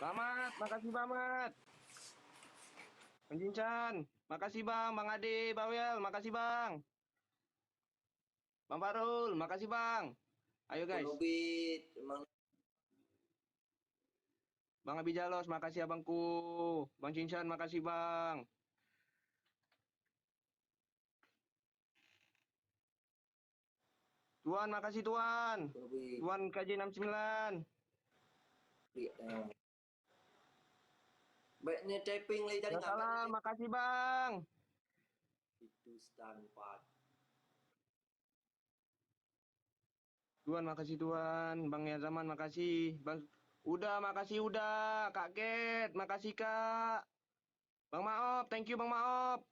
Selamat, makasih banget. Bang Jincan, makasih Bang. Bang Ade, Bawel, makasih Bang. Bang Farul, makasih Bang. Ayo guys. Nubit, emang Bang Abi Jalos, makasih abangku. Bang Jincan, makasih Bang. Tuan, makasih Tuan. Nubit, Tuan KJ69. lihat yang baiknya typing lagi tadi Ya nggak baiknya salam, typing. makasih Bang. Itu stand 4. Tuan, makasih Tuan. Bang Yazaman, makasih. Bang, udah, makasih udah. Kak Ket, makasih Kak. Bang Maop, thank you Bang Maop.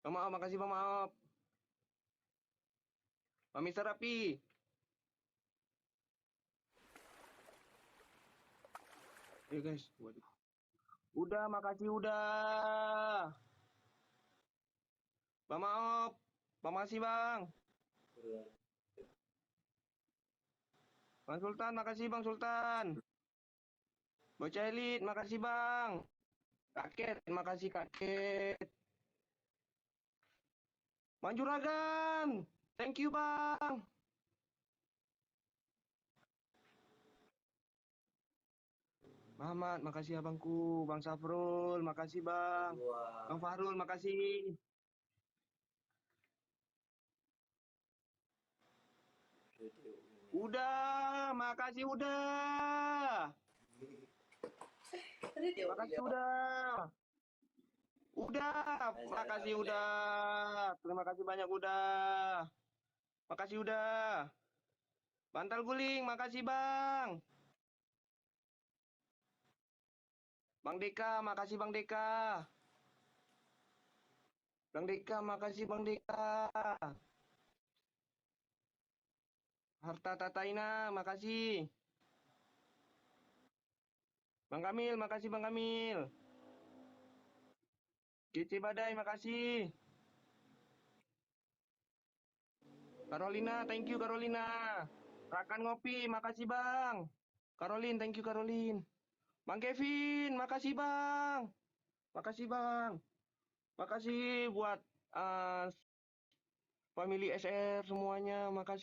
Bang Maop, makasih Bang Maop. Bang Mister Rapi. Ayo guys, waduh. Udah, makasih udah. Bang Maop, Bang makasih Bang. Bang Sultan, makasih Bang Sultan. Bocah Elit, makasih Bang. Kak Ket, makasih Kak Ket. Bang Juragan, thank you Bang. Mamat, makasih abangku. Bang Safrul, makasih Bang. Bang Dua. Fahrul, makasih. Udah, makasih udah. Makasih udah. Udah, makasih udah. Terima kasih banyak udah. Makasih udah. Bantal guling, makasih Bang. Bang Deka, makasih Bang Deka. Bang Deka, makasih Bang Deka. Harta Tataina, makasih. Bang Kamil, makasih Bang Kamil. Cici Badai, makasih. Carolina, thank you Carolina. Rakan Ngopi, makasih Bang. Caroline, thank you Caroline. Bang Kevin, makasih Bang. Makasih Bang. Makasih buat family SR semuanya, makasih.